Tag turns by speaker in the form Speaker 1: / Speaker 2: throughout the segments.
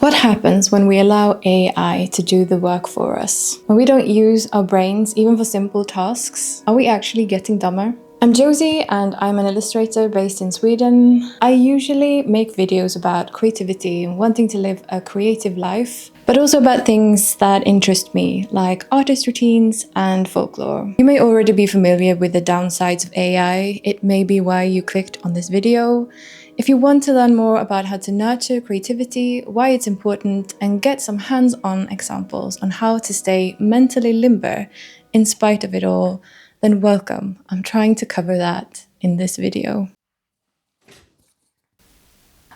Speaker 1: What happens when we allow AI to do the work for us? When we don't use our brains, even for simple tasks, are we actually getting dumber? I'm Josie and I'm an illustrator based in Sweden. I usually make videos about creativity and wanting to live a creative life, but also about things that interest me, like artist routines and folklore. You may already be familiar with the downsides of AI. It may be why you clicked on this video. If you want to learn more about how to nurture creativity, why it's important, and get some hands-on examples on how to stay mentally limber in spite of it all, then welcome. I'm trying to cover that in this video.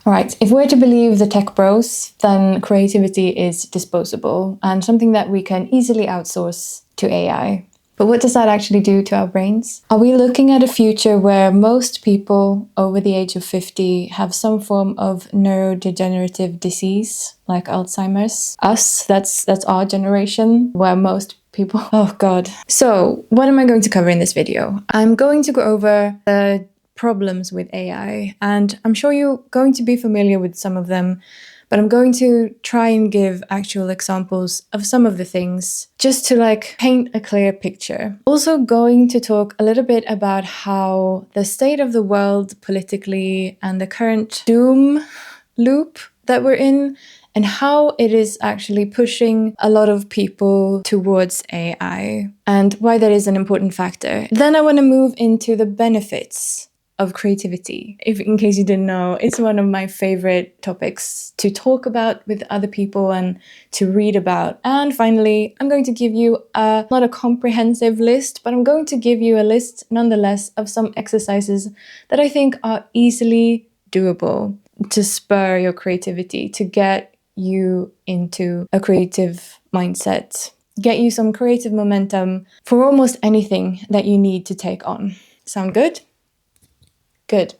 Speaker 1: Alright, if we're to believe the tech bros, then creativity is disposable and something that we can easily outsource to AI. But what does that actually do to our brains? Are we looking at a future where most people over the age of 50 have some form of neurodegenerative disease, like Alzheimer's? Us, that's our generation, where most people... Oh god. So, what am I going to cover in this video? I'm going to go over the problems with AI, and I'm sure you're going to be familiar with some of them, but I'm going to try and give actual examples of some of the things just to paint a clear picture. Also going to talk a little bit about how the state of the world politically and the current doom loop that we're in and how it is actually pushing a lot of people towards AI and why that is an important factor. Then I want to move into the benefits of creativity. In case you didn't know, it's one of my favorite topics to talk about with other people and to read about. And finally, I'm going to give you not a comprehensive list, but I'm going to give you a list nonetheless of some exercises that I think are easily doable to spur your creativity, to get you into a creative mindset, get you some creative momentum for almost anything that you need to take on. Sound good? Good.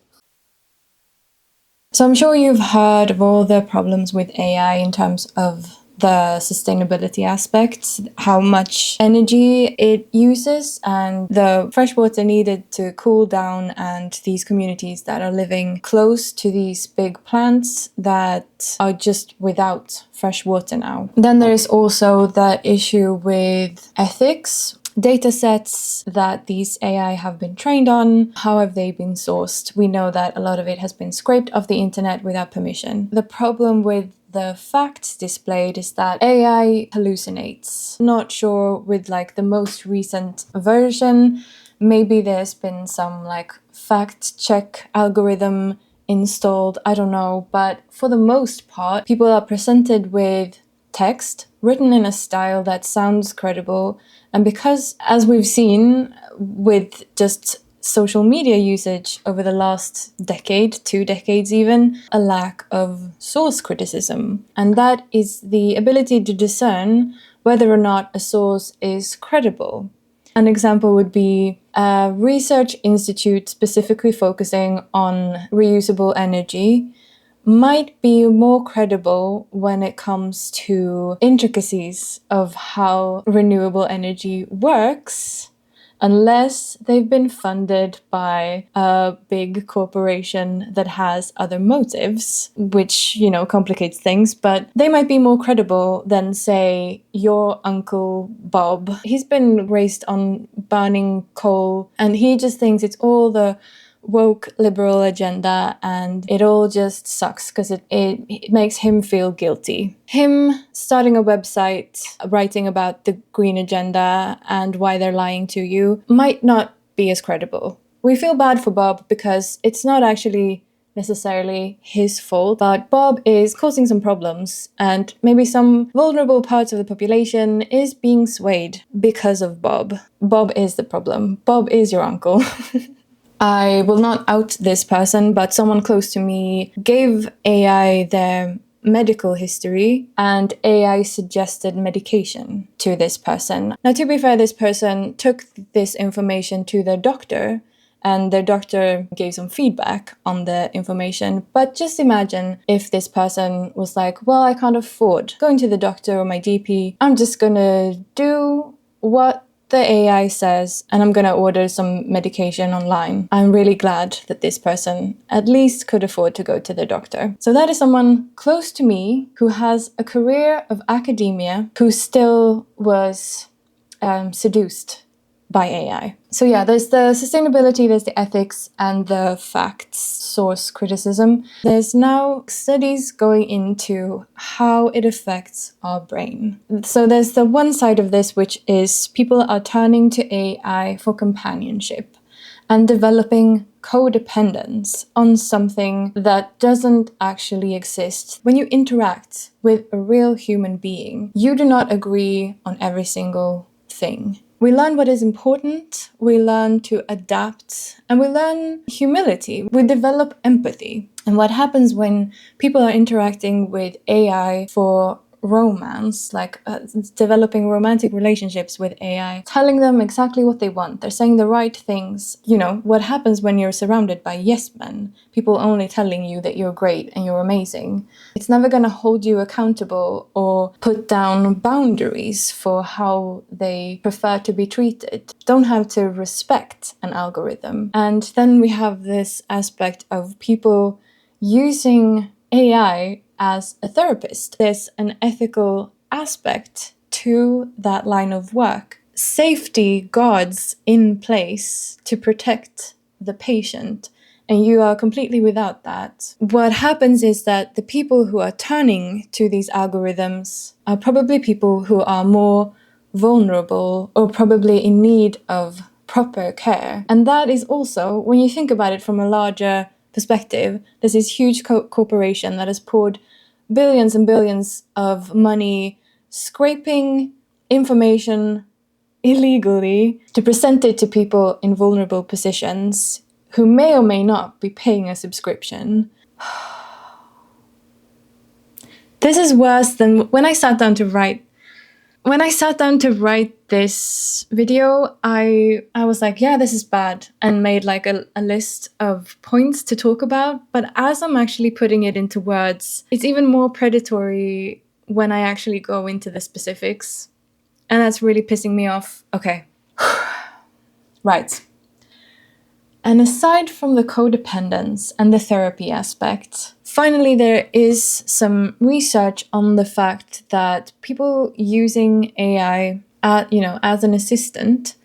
Speaker 1: So I'm sure you've heard of all the problems with AI in terms of the sustainability aspects, how much energy it uses and the fresh water needed to cool down, and these communities that are living close to these big plants that are just without fresh water now. Then there is also the issue with ethics. Data sets that these AI have been trained on, how have they been sourced? We know that a lot of it has been scraped off the internet without permission. The problem with the facts displayed is that AI hallucinates. Not sure with the most recent version, maybe there's been some fact check algorithm installed, I don't know, but for the most part, people are presented with text written in a style that sounds credible. And because, as we've seen with just social media usage over the last decade, 2 decades even, a lack of source criticism. And that is the ability to discern whether or not a source is credible. An example would be a research institute specifically focusing on reusable energy might be more credible when it comes to intricacies of how renewable energy works, unless they've been funded by a big corporation that has other motives, which, complicates things, but they might be more credible than, say, your Uncle Bob. He's been raised on burning coal, and he just thinks it's all the woke liberal agenda, and it all just sucks because it makes him feel guilty. Him starting a website writing about the green agenda and why they're lying to you might not be as credible. We feel bad for Bob because it's not actually necessarily his fault, but Bob is causing some problems, and maybe some vulnerable parts of the population is being swayed because of Bob. Bob is the problem. Bob is your uncle. I will not out this person, but someone close to me gave AI their medical history, and AI suggested medication to this person. Now, to be fair, this person took this information to their doctor, and their doctor gave some feedback on the information. But just imagine if this person was like, well, I can't afford going to the doctor or my GP. I'm just gonna do what the AI says, and I'm going to order some medication online, I'm really glad that this person at least could afford to go to the doctor. So that is someone close to me who has a career of academia, who still was seduced by AI. So yeah, there's the sustainability, there's the ethics, and the facts, source criticism. There's now studies going into how it affects our brain. So there's the one side of this, which is people are turning to AI for companionship and developing codependence on something that doesn't actually exist. When you interact with a real human being, you do not agree on every single thing. We learn what is important, we learn to adapt, and we learn humility. We develop empathy. And what happens when people are interacting with AI for romance, like developing romantic relationships with AI, telling them exactly what they want, they're saying the right things. You know, what happens when you're surrounded by yes men, people only telling you that you're great and you're amazing. It's never going to hold you accountable or put down boundaries for how they prefer to be treated. Don't have to respect an algorithm. And then we have this aspect of people using AI as a therapist. There's an ethical aspect to that line of work. Safety guards in place to protect the patient, and you are completely without that. What happens is that the people who are turning to these algorithms are probably people who are more vulnerable or probably in need of proper care. And that is also, when you think about it from a larger perspective, there's this huge corporation that has poured billions and billions of money scraping information illegally to present it to people in vulnerable positions who may or may not be paying a subscription. This is worse than when I sat down to write this video, I was like, yeah, this is bad, and made like a list of points to talk about. But as I'm actually putting it into words, it's even more predatory when I actually go into the specifics. And that's really pissing me off. Okay. Right. And aside from the codependence and the therapy aspect, finally, there is some research on the fact that people using AI, as an assistant,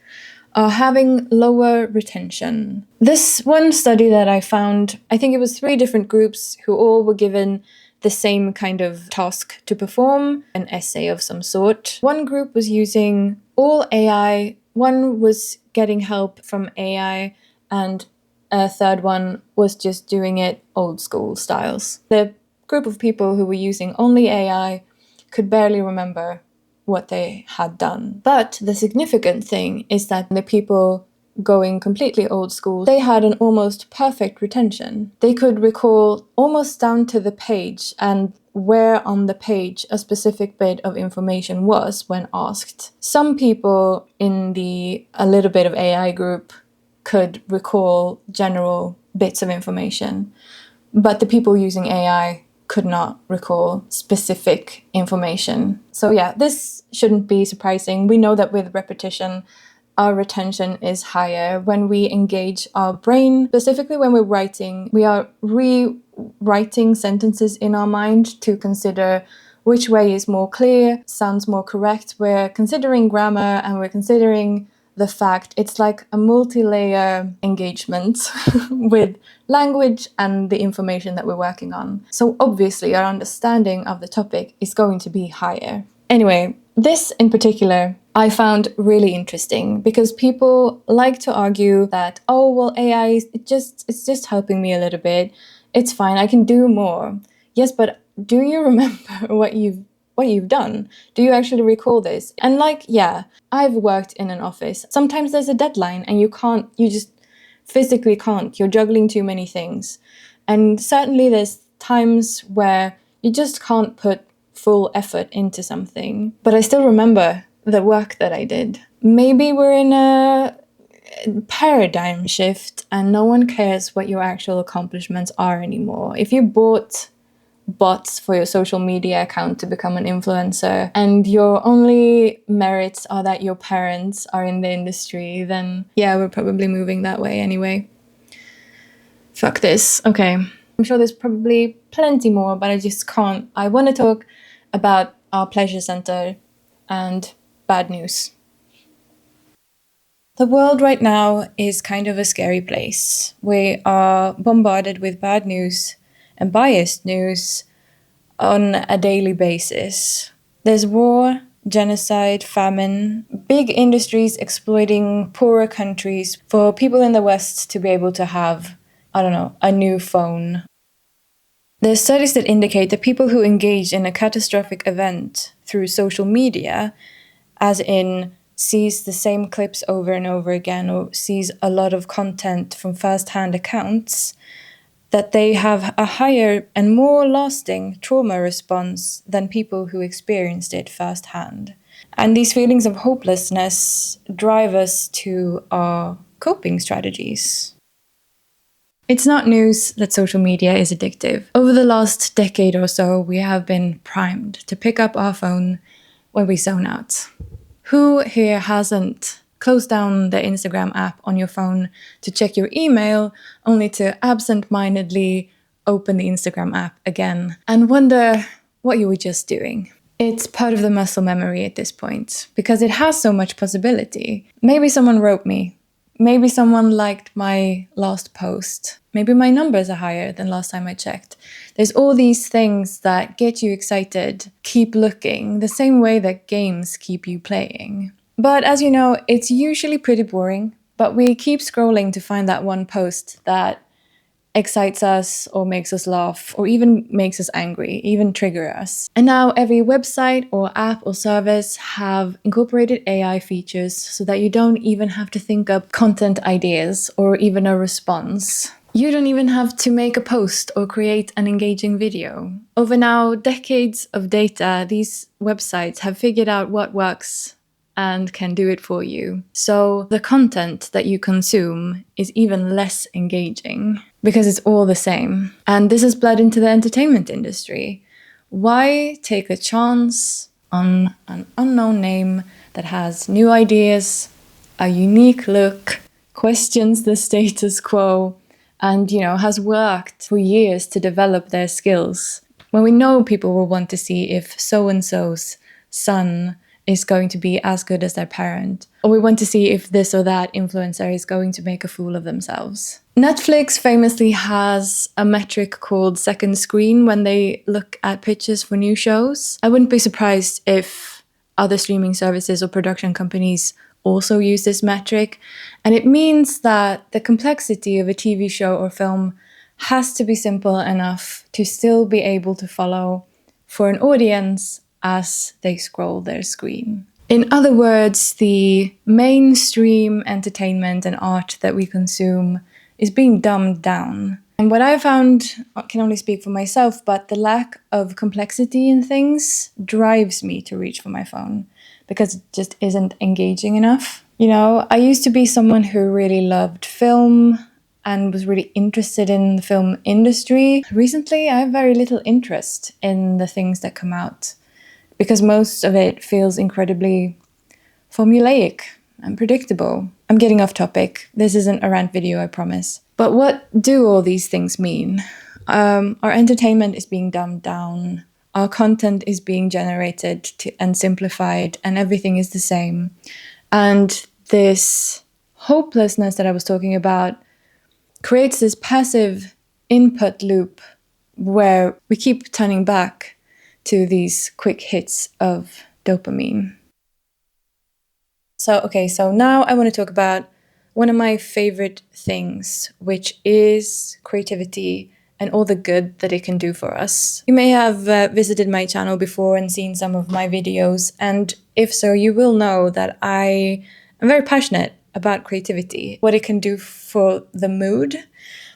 Speaker 1: are having lower retention. This one study that I found, I think it was 3 different groups who all were given the same kind of task to perform, an essay of some sort. One group was using all AI, one was getting help from AI, and a third one was just doing it old school styles. The group of people who were using only AI could barely remember what they had done. But the significant thing is that the people going completely old school, they had an almost perfect retention. They could recall almost down to the page and where on the page a specific bit of information was when asked. Some people in the a little bit of AI group could recall general bits of information, but the people using AI could not recall specific information. So yeah, this shouldn't be surprising. We know that with repetition, our retention is higher. When we engage our brain, specifically when we're writing, we are rewriting sentences in our mind to consider which way is more clear, sounds more correct. We're considering grammar and we're considering the fact. It's like a multi-layer engagement with language and the information that we're working on. So obviously our understanding of the topic is going to be higher. Anyway, this in particular I found really interesting because people like to argue that, oh, well, AI, it's just helping me a little bit. It's fine, I can do more. Yes, but do you remember what you've done? Do you actually recall this? And like, yeah, I've worked in an office. Sometimes there's a deadline and you just physically can't. You're juggling too many things. And certainly there's times where you just can't put full effort into something. But I still remember the work that I did. Maybe we're in a paradigm shift and no one cares what your actual accomplishments are anymore. If you bought bots for your social media account to become an influencer, and your only merits are that your parents are in the industry, then yeah, we're probably moving that way anyway. Fuck this. Okay. I'm sure there's probably plenty more, but I just can't. I want to talk about our pleasure center and bad news. The world right now is kind of a scary place. We are bombarded with bad news and biased news on a daily basis. There's war, genocide, famine, big industries exploiting poorer countries for people in the West to be able to have, I don't know, a new phone. There's studies that indicate that people who engage in a catastrophic event through social media, as in sees the same clips over and over again or sees a lot of content from first-hand accounts, that they have a higher and more lasting trauma response than people who experienced it firsthand. And these feelings of hopelessness drive us to our coping strategies. It's not news that social media is addictive. Over the last decade or so, we have been primed to pick up our phone when we zone out. Who here hasn't closed down the Instagram app on your phone to check your email, only to absent-mindedly open the Instagram app again and wonder what you were just doing? It's part of the muscle memory at this point, because it has so much possibility. Maybe someone wrote me. Maybe someone liked my last post. Maybe my numbers are higher than last time I checked. There's all these things that get you excited, keep looking, the same way that games keep you playing. But as you know, it's usually pretty boring, but we keep scrolling to find that one post that excites us or makes us laugh or even makes us angry, even trigger us. And now every website or app or service have incorporated AI features so that you don't even have to think up content ideas or even a response. You don't even have to make a post or create an engaging video. Over now decades of data, these websites have figured out what works and can do it for you. So the content that you consume is even less engaging because it's all the same. And this has bled into the entertainment industry. Why take a chance on an unknown name that has new ideas, a unique look, questions the status quo, and has worked for years to develop their skills, when we know people will want to see if so-and-so's son is going to be as good as their parent, or we want to see if this or that influencer is going to make a fool of themselves. Netflix famously has a metric called second screen when they look at pitches for new shows. I wouldn't be surprised if other streaming services or production companies also use this metric, and it means that the complexity of a TV show or film has to be simple enough to still be able to follow for an audience as they scroll their screen. In other words, the mainstream entertainment and art that we consume is being dumbed down. And what I found, I can only speak for myself, but the lack of complexity in things drives me to reach for my phone because it just isn't engaging enough. I used to be someone who really loved film and was really interested in the film industry. Recently, I have very little interest in the things that come out, because most of it feels incredibly formulaic and predictable. I'm getting off topic. This isn't a rant video, I promise. But what do all these things mean? Our entertainment is being dumbed down. Our content is being generated and simplified, and everything is the same. And this hopelessness that I was talking about creates this passive input loop where we keep turning back to these quick hits of dopamine. So now I want to talk about one of my favorite things, which is creativity and all the good that it can do for us. You may have visited my channel before and seen some of my videos, and if so, you will know that I am very passionate about creativity, what it can do for the mood,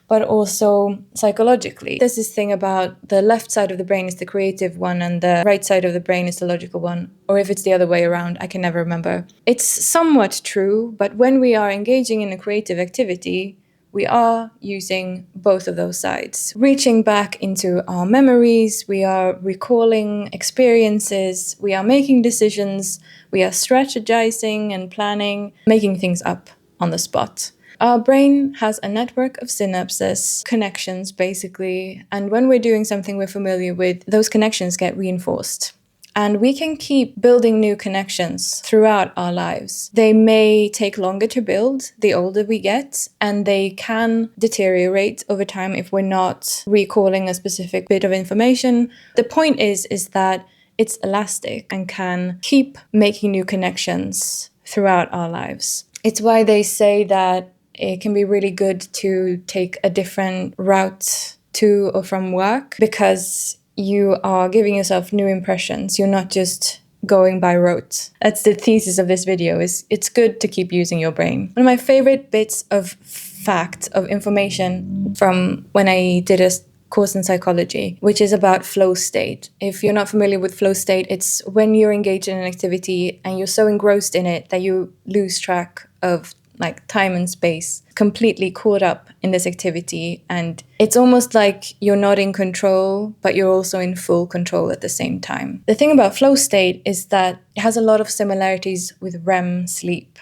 Speaker 1: but also psychologically. There's this thing about the left side of the brain is the creative one and the right side of the brain is the logical one. Or if it's the other way around, I can never remember. It's somewhat true, but when we are engaging in a creative activity, we are using both of those sides. Reaching back into our memories, we are recalling experiences, we are making decisions, we are strategizing and planning, making things up on the spot. Our brain has a network of synapses, connections basically, and when we're doing something we're familiar with, those connections get reinforced. And we can keep building new connections throughout our lives. They may take longer to build the older we get, and they can deteriorate over time if we're not recalling a specific bit of information. The point is that it's elastic and can keep making new connections throughout our lives. It's why they say that it can be really good to take a different route to or from work, because you are giving yourself new impressions. You're not just going by rote. That's the thesis of this video, is it's good to keep using your brain. One of my favorite bits of fact, of information from when I did a course in psychology, which is about flow state. If you're not familiar with flow state, it's when you're engaged in an activity and you're so engrossed in it that you lose track of like time and space, completely caught up in this activity. And it's almost like you're not in control, but you're also in full control at the same time. The thing about flow state is that it has a lot of similarities with REM sleep.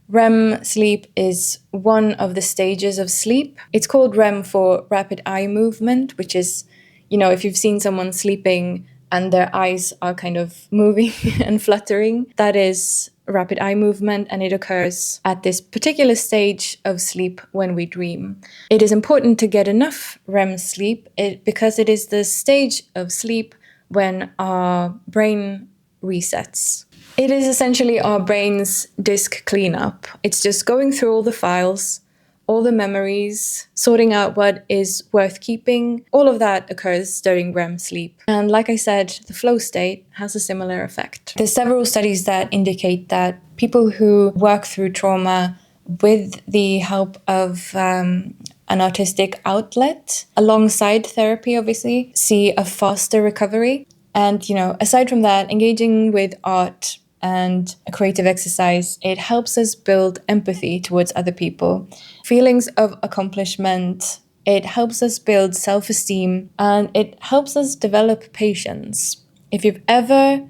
Speaker 1: REM sleep is one of the stages of sleep. It's called REM for rapid eye movement, which is, if you've seen someone sleeping and their eyes are kind of moving and fluttering, that is rapid eye movement, and it occurs at this particular stage of sleep when we dream. It is important to get enough REM sleep because it is the stage of sleep when our brain resets. It is essentially our brain's disk cleanup. It's just going through all the files, all the memories, sorting out what is worth keeping. All of that occurs during REM sleep. And like I said, the flow state has a similar effect. There's several studies that indicate that people who work through trauma with the help of an artistic outlet, alongside therapy obviously, see a faster recovery. And, aside from that, engaging with art and a creative exercise, it helps us build empathy towards other people, feelings of accomplishment. It helps us build self-esteem, and it helps us develop patience. If you've ever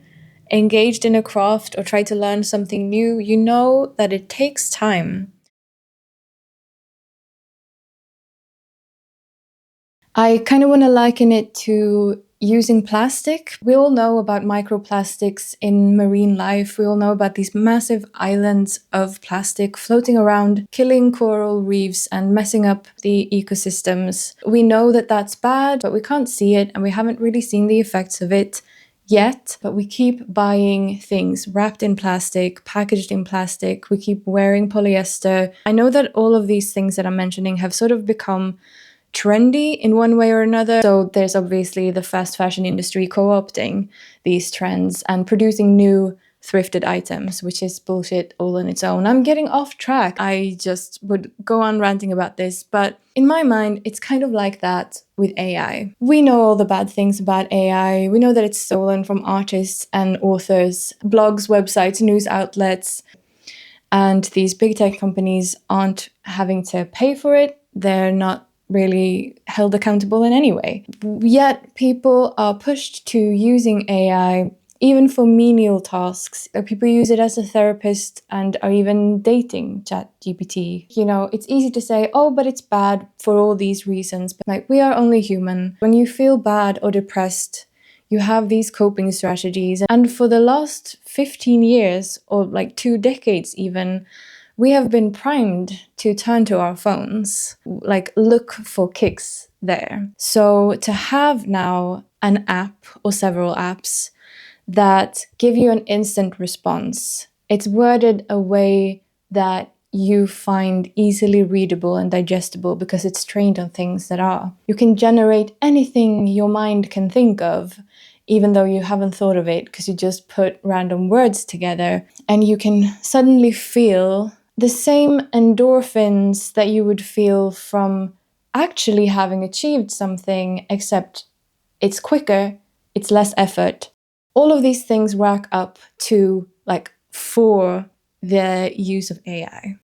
Speaker 1: engaged in a craft or tried to learn something new, you know that it takes time. I kind of want to liken it to using plastic. We all know about microplastics in marine life. We all know about these massive islands of plastic floating around, killing coral reefs and messing up the ecosystems. We know that that's bad, but we can't see it, and we haven't really seen the effects of it yet. But we keep buying things wrapped in plastic, packaged in plastic. We keep wearing polyester. I know that all of these things that I'm mentioning have sort of become trendy in one way or another. So there's obviously the fast fashion industry co-opting these trends and producing new thrifted items, which is bullshit all on its own. I'm getting off track. I just would go on ranting about this, but in my mind, it's kind of like that with AI. We know all the bad things about AI. We know that it's stolen from artists and authors, blogs, websites, news outlets, and these big tech companies aren't having to pay for it. They're not really held accountable in any way. Yet people are pushed to using AI even for menial tasks. People use it as a therapist and are even dating ChatGPT. It's easy to say, oh, but it's bad for all these reasons. But we are only human. When you feel bad or depressed, you have these coping strategies. And for the last 15 years, or 2 decades even, we have been primed to turn to our phones, look for kicks there. So to have now an app or several apps that give you an instant response, it's worded a way that you find easily readable and digestible because it's trained on things that are. You can generate anything your mind can think of, even though you haven't thought of it, because you just put random words together, and you can suddenly feel the same endorphins that you would feel from actually having achieved something, except it's quicker, it's less effort. All of these things rack up to for the use of AI.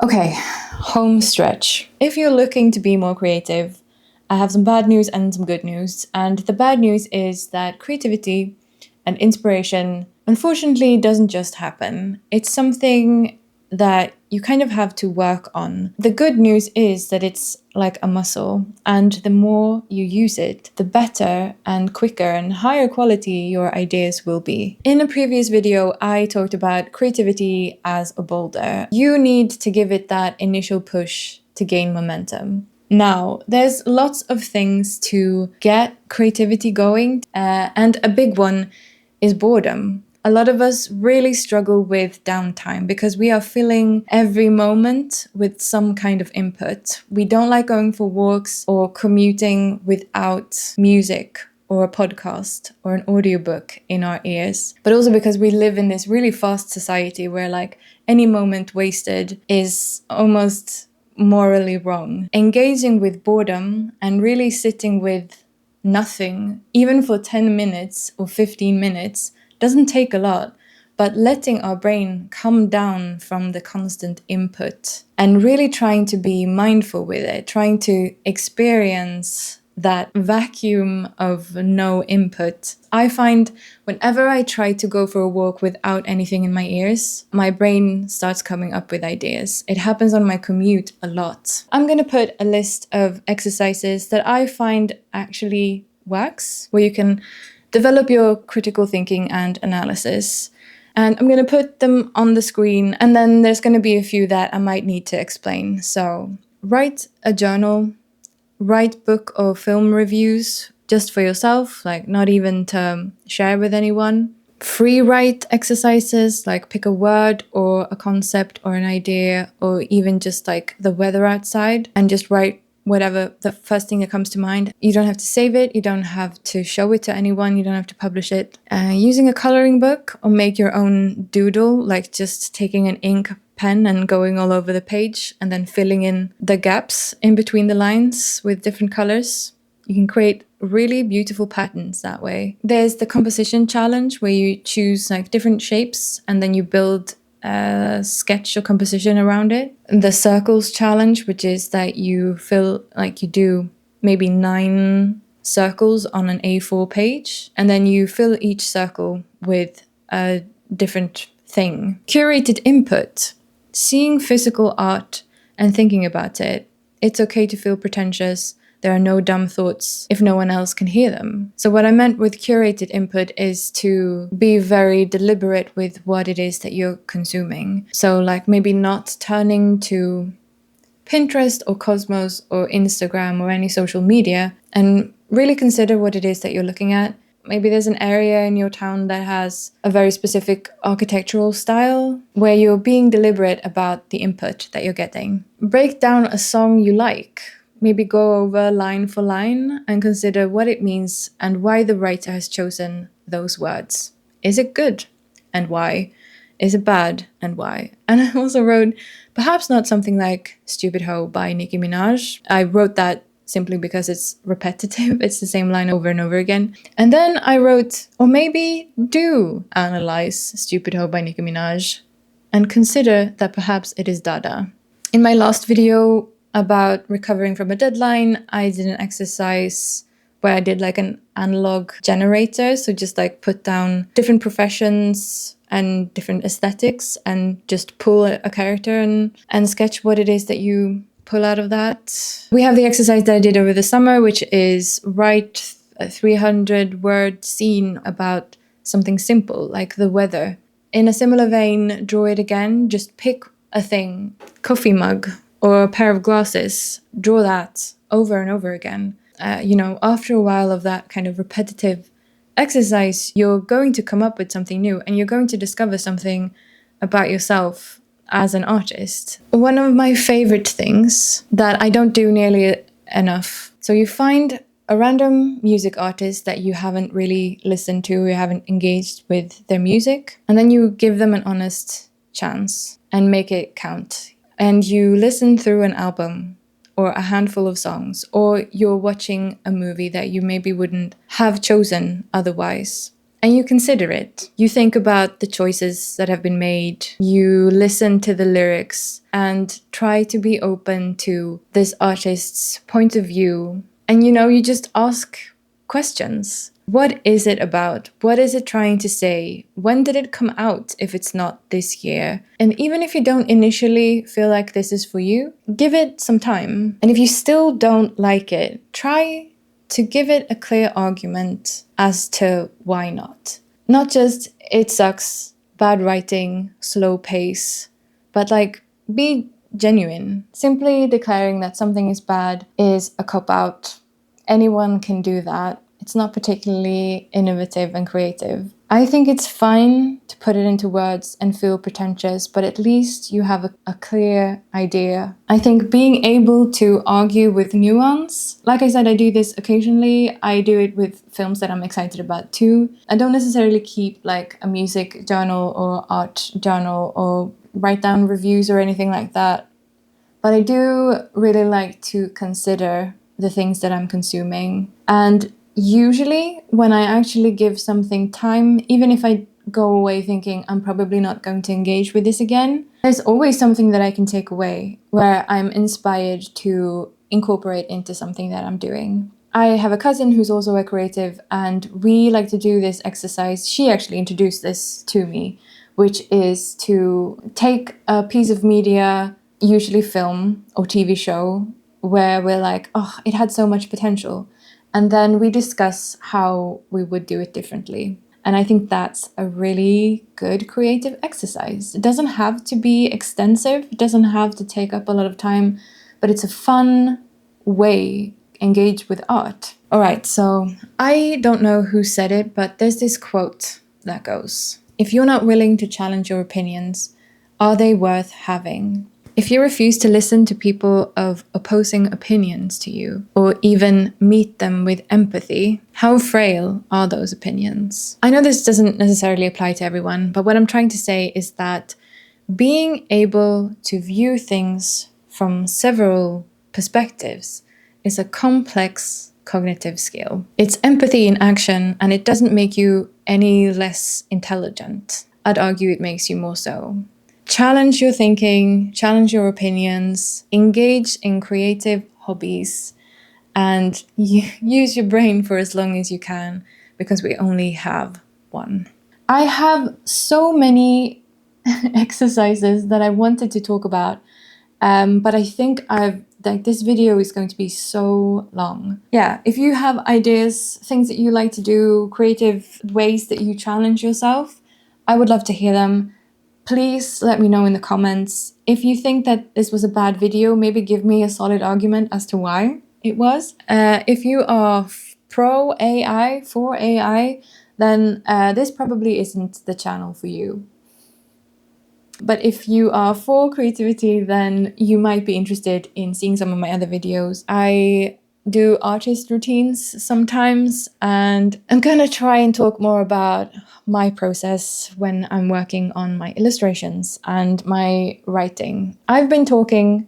Speaker 1: Okay, home stretch. If you're looking to be more creative, I have some bad news and some good news. And the bad news is that creativity and inspiration, unfortunately, doesn't just happen. It's something that you kind of have to work on. The good news is that it's like a muscle, and the more you use it, the better and quicker and higher quality your ideas will be. In a previous video, I talked about creativity as a boulder. You need to give it that initial push to gain momentum. Now, there's lots of things to get creativity going, and a big one is boredom. A lot of us really struggle with downtime because we are filling every moment with some kind of input. We don't like going for walks or commuting without music or a podcast or an audiobook in our ears, but also because we live in this really fast society where like any moment wasted is almost morally wrong. Engaging with boredom and really sitting with nothing, even for 10 minutes or 15 minutes, doesn't take a lot, but letting our brain come down from the constant input and really trying to be mindful with it, trying to experience that vacuum of no input. I find whenever I try to go for a walk without anything in my ears, my brain starts coming up with ideas. It happens on my commute a lot. I'm going to put a list of exercises that I find actually works, where you can develop your critical thinking and analysis. And I'm going to put them on the screen, and then there's going to be a few that I might need to explain. So write a journal, write book or film reviews just for yourself, like not even to share with anyone. Free write exercises, like pick a word or a concept or an idea, or even just like the weather outside, and just write whatever the first thing that comes to mind. You don't have to save it, you don't have to show it to anyone, you don't have to publish it. Using a coloring book or make your own doodle, like just taking an ink pen and going all over the page and then filling in the gaps in between the lines with different colors. You can create really beautiful patterns that way. There's the composition challenge, where you choose like different shapes and then you build a sketch or composition around it. The circles challenge, which is that you do maybe 9 circles on an A4 page, and then you fill each circle with a different thing. Curated input, seeing physical art and thinking about it. It's okay to feel pretentious. There are no dumb thoughts if no one else can hear them. So what I meant with curated input is to be very deliberate with what it is that you're consuming. So like maybe not turning to Pinterest or Cosmos or Instagram or any social media, and really consider what it is that you're looking at. Maybe there's an area in your town that has a very specific architectural style where you're being deliberate about the input that you're getting. Break down a song you like. Maybe go over line for line and consider what it means and why the writer has chosen those words. Is it good? And why? Is it bad? And why? And I also wrote, perhaps not something like Stupid Hoe by Nicki Minaj. I wrote that simply because it's repetitive. It's the same line over and over again. And then I wrote, or maybe do analyze Stupid Hoe by Nicki Minaj and consider that perhaps it is Dada. In my last video about recovering from a deadline, I did an exercise where I did like an analog generator. So just like put down different professions and different aesthetics and just pull a character and sketch what it is that you pull out of that. We have the exercise that I did over the summer, which is write a 300-word scene about something simple, like the weather. In a similar vein, draw it again. Just pick a thing, coffee mug or a pair of glasses. Draw that over and over again. After a while of that kind of repetitive exercise, you're going to come up with something new and you're going to discover something about yourself as an artist. One of my favorite things that I don't do nearly enough. So you find a random music artist that you haven't really listened to, you haven't engaged with their music, and then you give them an honest chance and make it count. And you listen through an album or a handful of songs, or you're watching a movie that you maybe wouldn't have chosen otherwise. and you consider it. You think about the choices that have been made. You listen to the lyrics and try to be open to this artist's point of view. And you just ask questions. What is it about? What is it trying to say? When did it come out if it's not this year? And even if you don't initially feel like this is for you, give it some time. And if you still don't like it, try to give it a clear argument as to why not. Not just, it sucks, bad writing, slow pace, but be genuine. Simply declaring that something is bad is a cop-out. Anyone can do that. It's not particularly innovative and creative. I think it's fine to put it into words and feel pretentious, but at least you have a clear idea. I think being able to argue with nuance, like I said, I do this occasionally. I do it with films that I'm excited about too. I don't necessarily keep a music journal or art journal or write down reviews or anything like that. But I do really like to consider the things that I'm consuming. And usually when I actually give something time, even if I go away thinking I'm probably not going to engage with this again, there's always something that I can take away where I'm inspired to incorporate into something that I'm doing. I have a cousin who's also a creative, and we like to do this exercise. She actually introduced this to me, which is to take a piece of media, usually film or TV show, where we're like, oh, it had so much potential. And then we discuss how we would do it differently. And I think that's a really good creative exercise. It doesn't have to be extensive. It doesn't have to take up a lot of time, but it's a fun way to engage with art. All right, so I don't know who said it, but there's this quote that goes, if you're not willing to challenge your opinions, are they worth having? If you refuse to listen to people of opposing opinions to you, or even meet them with empathy, how frail are those opinions? I know this doesn't necessarily apply to everyone, but what I'm trying to say is that being able to view things from several perspectives is a complex cognitive skill. It's empathy in action, and it doesn't make you any less intelligent. I'd argue it makes you more so. Challenge your thinking, challenge your opinions, engage in creative hobbies, and use your brain for as long as you can, because we only have one. I have so many exercises that I wanted to talk about, but I think this video is going to be so long. Yeah, if you have ideas, things that you like to do, creative ways that you challenge yourself, I would love to hear them. Please let me know in the comments. If you think that this was a bad video, maybe give me a solid argument as to why it was. If you are pro AI, for AI, then this probably isn't the channel for you. But if you are for creativity, then you might be interested in seeing some of my other videos. I do artist routines sometimes, and I'm gonna try and talk more about my process when I'm working on my illustrations and my writing. I've been talking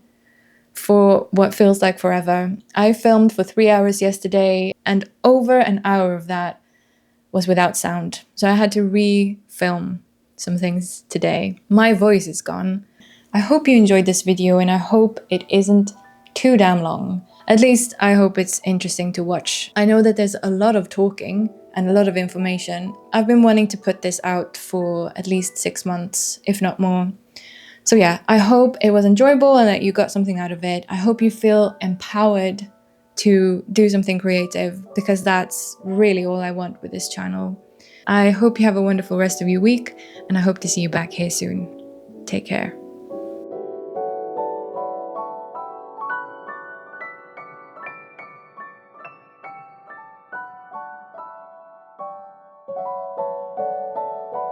Speaker 1: for what feels like forever. I filmed for 3 hours yesterday, and over an hour of that was without sound. So I had to re-film some things today. My voice is gone. I hope you enjoyed this video, and I hope it isn't too damn long. At least I hope it's interesting to watch. I know that there's a lot of talking and a lot of information. I've been wanting to put this out for at least 6 months, if not more. So yeah, I hope it was enjoyable and that you got something out of it. I hope you feel empowered to do something creative, because that's really all I want with this channel. I hope you have a wonderful rest of your week, and I hope to see you back here soon. Take care.